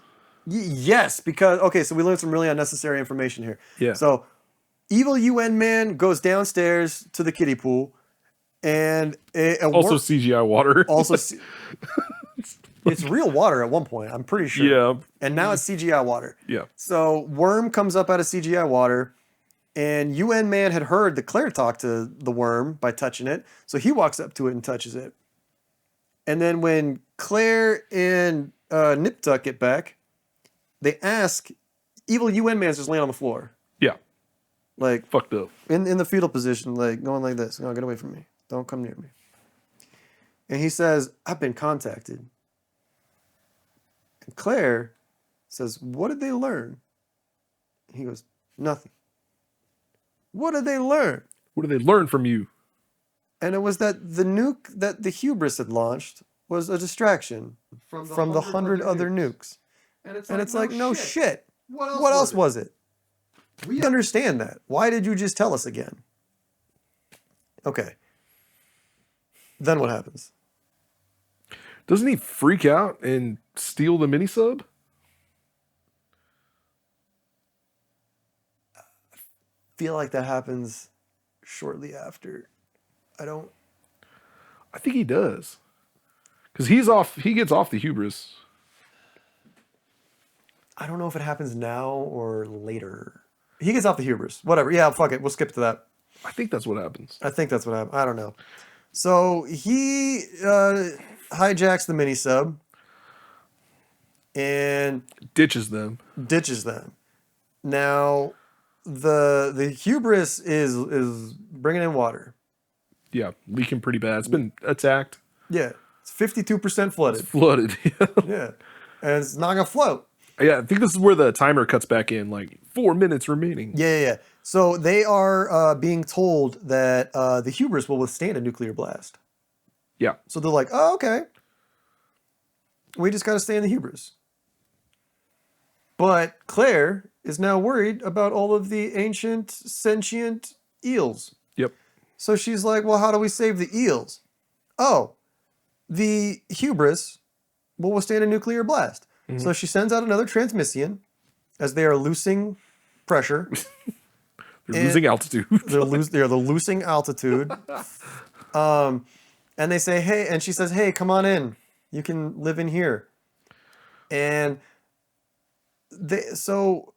Yes, because okay, so we learned some really unnecessary information here. Yeah. So, evil UN man goes downstairs to the kiddie pool, and Also CGI water. also it's real water at one point. I'm pretty sure. Yeah. And now it's CGI water. Yeah. So worm comes up out of CGI water, and UN man had heard that Claire talked to the worm by touching it, so he walks up to it and touches it. And then when Claire and Nip Tuck get back, they ask, evil UN man's just laying on the floor, Yeah. like Fucked up. in the fetal position, like going like this. No, get away from me. Don't come near me. And he says, I've been contacted. And Claire says, what did they learn? And he goes, nothing. What did they learn? What do they learn from you? And it was that the nuke that the hubris had launched was a distraction from the 100 other nukes. And it's like, no shit. What else was it? We understand that. Why did you just tell us again? Okay. Then what happens? Doesn't he freak out and steal the mini sub? Feel like that happens shortly after. I think he does. Because he gets off the hubris. I don't know if it happens now or later. He gets off the hubris. Whatever. Yeah, fuck it. We'll skip to that. I think that's what happens. I think that's what happened. I don't know. So he hijacks the mini sub and Ditches them. ditches them. Now the hubris is bringing in water. Yeah, leaking pretty bad. It's been attacked. Yeah, it's 52% flooded. Flooded. Yeah, and it's not gonna float. Yeah, I think this is where the timer cuts back in, like 4 minutes remaining. Yeah. So they are being told that the hubris will withstand a nuclear blast. Yeah. So they're like, oh, okay. We just got to stay in the hubris. But Claire is now worried about all of the ancient sentient eels. Yep. So she's like, well, how do we save the eels? Oh, the hubris will withstand a nuclear blast. So she sends out another transmission as they are losing pressure. They're losing altitude. They're losing altitude. And they say, hey, and she says, hey, come on in. You can live in here. And so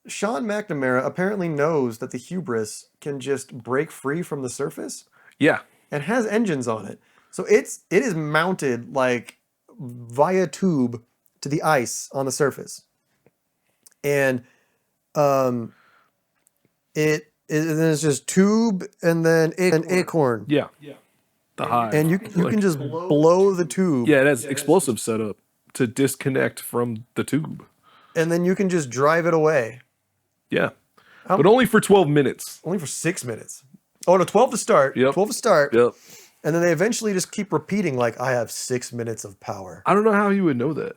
Sean McNamara apparently knows that the hubris can just break free from the surface Yeah. and has engines on it. So it is mounted like via tube to the ice on the surface. And it's just tube and then an acorn. Yeah. The hive. And you can just blow the tube. Yeah, it has explosive setup to disconnect from the tube. And then you can just drive it away. Yeah. But only for 12 minutes. Only for 6 minutes. Oh, no, 12 to start. Yep. 12 to start. Yep. And then they eventually just keep repeating, like, I have 6 minutes of power. I don't know how he would know that.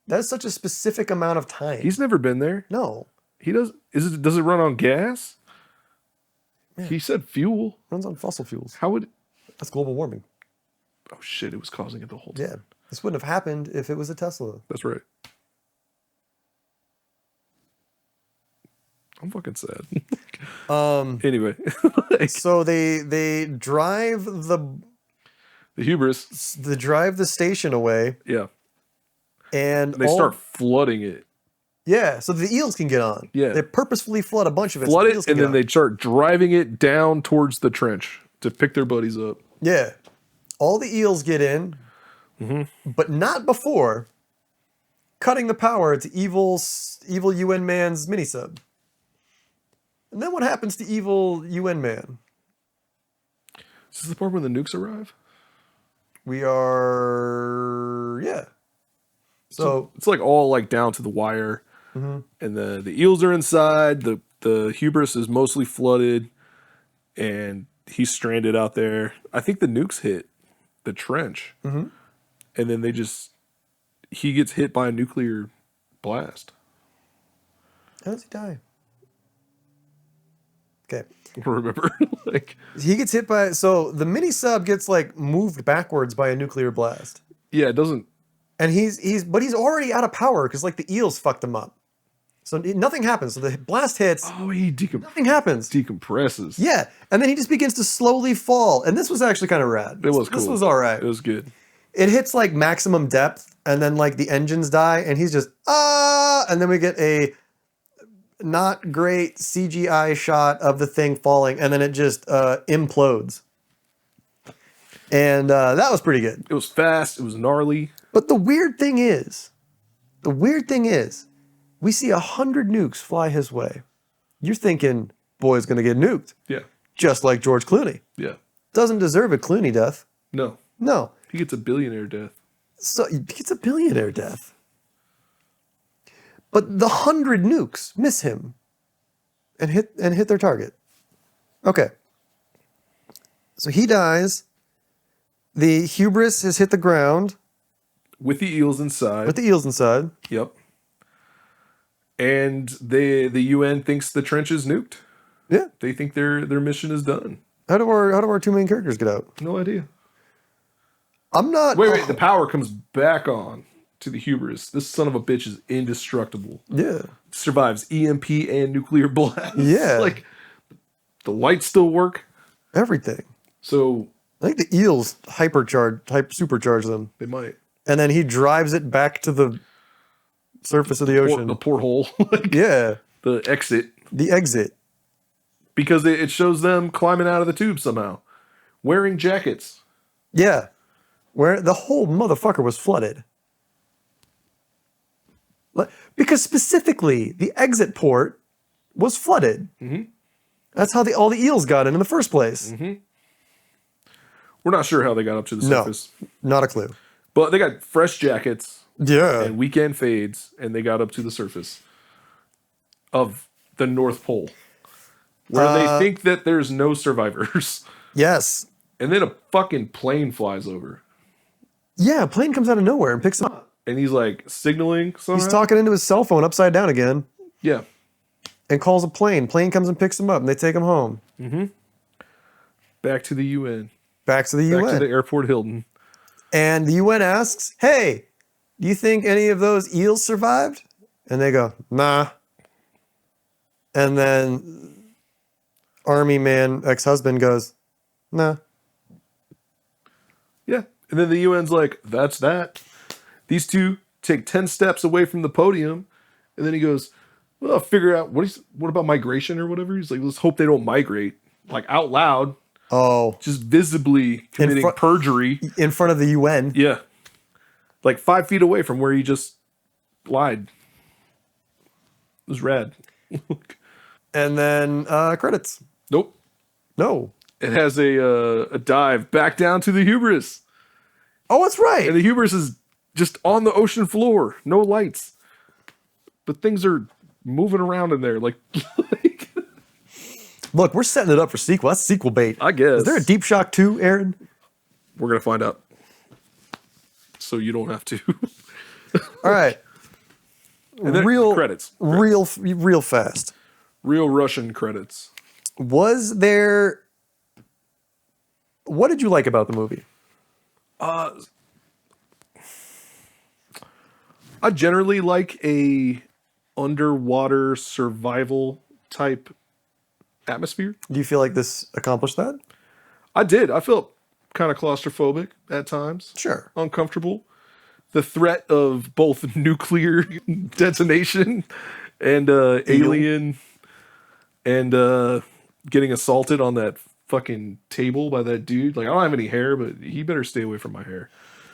That's such a specific amount of time. He's never been there. No. He does. Does it run on gas? Yeah. He said fuel. Runs on fossil fuels. How would? That's global warming. Oh shit! It was causing it the whole time. Yeah. This wouldn't have happened if it was a Tesla. That's right. I'm fucking sad. Anyway. So they drive the hubris. They drive the station away. Yeah. And they start flooding it. Yeah, so the eels can get on. Yeah. They purposefully flood a bunch of it. Flood so it, eels and then on. they start driving it down towards the trench to pick their buddies up. Yeah. All the eels get in, but not before cutting the power to evil UN man's mini-sub. And then what happens to evil UN man? Is this the part where the nukes arrive? We are... Yeah. So it's like all like down to the wire. And the eels are inside. The hubris is mostly flooded. And he's stranded out there. I think the nukes hit the trench. And then he gets hit by a nuclear blast. how does he die? Okay. Remember? Like He gets hit by... So the mini-sub gets like moved backwards by a nuclear blast. yeah, it doesn't. And he's already out of power because like the eels fucked him up. So nothing happens. So the blast hits. Oh, he Nothing happens. decompresses. Yeah, and then he just begins to slowly fall. And this was actually kind of rad. It was cool. This was all right. It was good. It hits like maximum depth, and then like the engines die, and he's just and then we get a not great CGI shot of the thing falling, and then it just implodes. And that was pretty good. It was fast. It was gnarly. But the weird thing is, we see 100 nukes fly his way. You're thinking, boy's gonna get nuked. Yeah. Just like George Clooney. Yeah. Doesn't deserve a Clooney death. No. No. He gets a billionaire death. So he gets a billionaire death. But the 100 nukes miss him and hit their target. Okay. So he dies. The hubris has hit the ground. With the eels inside. With the eels inside. Yep. And the UN thinks the trench is nuked. Yeah. They think their mission is done. How do our two main characters get out? No idea. I'm not... Wait, the power comes back on to the hubris. This son of a bitch is indestructible. Yeah. Survives EMP and nuclear blast. Yeah. Like, the lights still work. Everything. So... I think the eels supercharge them. They might. And then he drives it back to the surface of the ocean. The porthole. Like, yeah. The exit. The exit. Because it shows them climbing out of the tube somehow. Wearing jackets. Yeah. Where the whole motherfucker was flooded. Because specifically, the exit port was flooded. That's how all the eels got in the first place. We're not sure how they got up to the surface. No, not a clue. But they got fresh jackets. Yeah. And weekend fades, and they got up to the surface of the North Pole. Where they think that there's no survivors. Yes. And then a fucking plane flies over. Yeah, a plane comes out of nowhere and picks him up. And he's like signaling somehow. He's talking into his cell phone upside down again. Yeah. And calls a plane. Plane comes and picks him up, and they take him home. Back to the UN. Back to the UN. Back to the airport Hilton. And the UN asks, hey, do you think any of those eels survived? And they go, nah. And then army man, ex-husband goes, nah. Yeah. And then the UN's like, that's that. These two take 10 steps away from the podium. And then he goes, well, I'll figure out, what about migration or whatever? He's like, let's hope they don't migrate. Like out loud. Oh. Just visibly committing perjury. In front of the UN. Yeah. like 5 feet away from where he just lied. It was rad. And then credits. Nope. No. It has a dive back down to the hubris. Oh, that's right. And the hubris is just on the ocean floor. No lights. But things are moving around in there. Like Look, we're setting it up for sequel. That's sequel bait. I guess. Is there a Deep Shock 2, Aaron? We're going to find out. So you don't have to. All right. And then Real credits. real fast. Real Russian credits. Was there... What did you like about the movie? I generally like a underwater survival type atmosphere. Do you feel like this accomplished that? I did. I felt kind of claustrophobic at times. Sure. Uncomfortable. The threat of both nuclear detonation and alien and getting assaulted on that fucking table by that dude. Like, I don't have any hair, but he better stay away from my hair.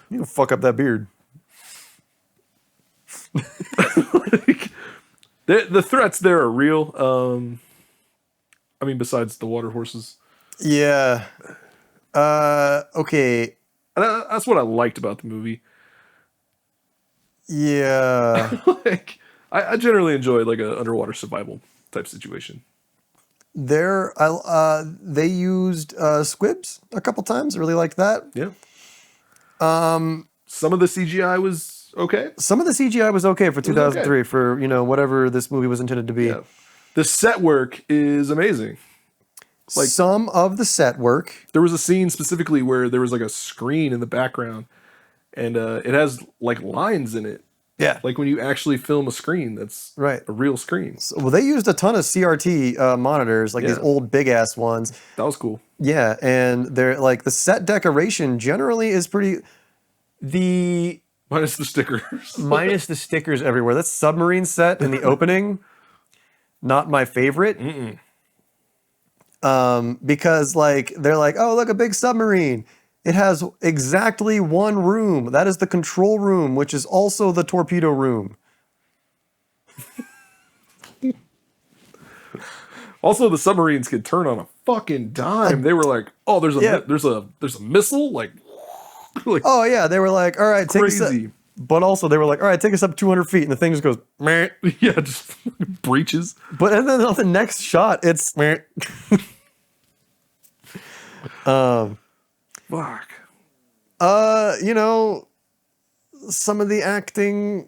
You can fuck up that beard. Like, the threats there are real. I mean, besides the water horses. Yeah. Okay. And that's what I liked about the movie. Yeah. Like, I generally enjoy like a underwater survival type situation. They used squibs a couple times. I really liked that. Yeah. Some of the CGI was okay. Some of the CGI was okay for 2003 okay. for, whatever this movie was intended to be. Yeah. The set work is amazing. Like, some of the set work. there was a scene specifically where there was like a screen in the background and it has like lines in it. Yeah. Like when you actually film a screen that's Right. a real screen. Well, they used a ton of CRT monitors, like these Yeah. old big ass ones. That was cool. Yeah, and they're like the set decoration generally is pretty. The Minus the stickers. minus the stickers everywhere. That submarine set in the opening, not my favorite. Because like they're like, oh look, a big submarine. It has exactly one room. That is the control room, which is also the torpedo room. Also, the submarines can turn on a fucking dime. They were like, "Oh, there's a Yeah. there's a missile." Like Oh yeah, they were like, all right, take us up. crazy. But also they were like, all right, take us up 200 feet, and the thing just goes, meh. Yeah, just breaches. But and then on the next shot, it's meh. Fuck. Some of the acting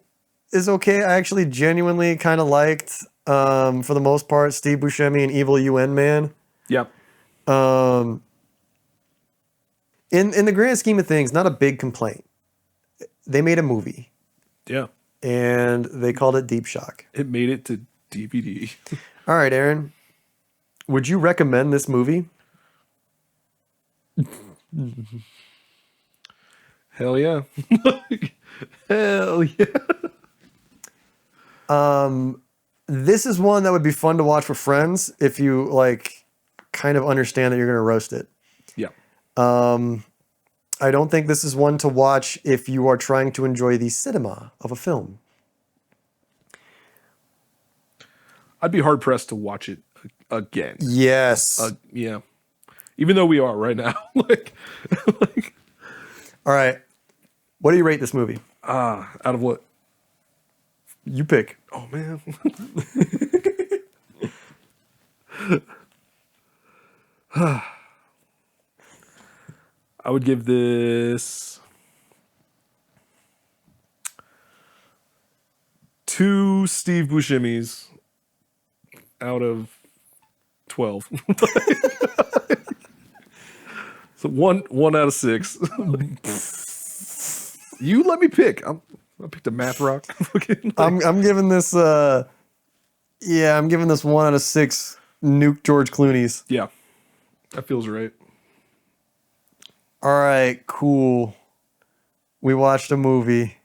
is okay. I actually genuinely kind of liked, for the most part, Steve Buscemi and Evil UN Man. Yep. In the grand scheme of things, not a big complaint. They made a movie Yeah. and they called it Deep Shock. It made it to DVD. All right, Aaron, would you recommend this movie? Hell yeah. Hell yeah. This is one that would be fun to watch for friends if you like kind of understand that you're going to roast it. Yeah. I don't think this is one to watch if you are trying to enjoy the cinema of a film. I'd be hard pressed to watch it again. Yes. Yeah. Even though we are right now. like All right. What do you rate this movie? out of what? You pick. Oh man. I would give this 2 Steve Buscemi's out of 12. So one out of 6. You let me pick. I picked a math rock. I'm giving this I'm giving this 1 out of 6 nuke George Clooney's. Yeah, that feels right. All right, cool. We watched a movie.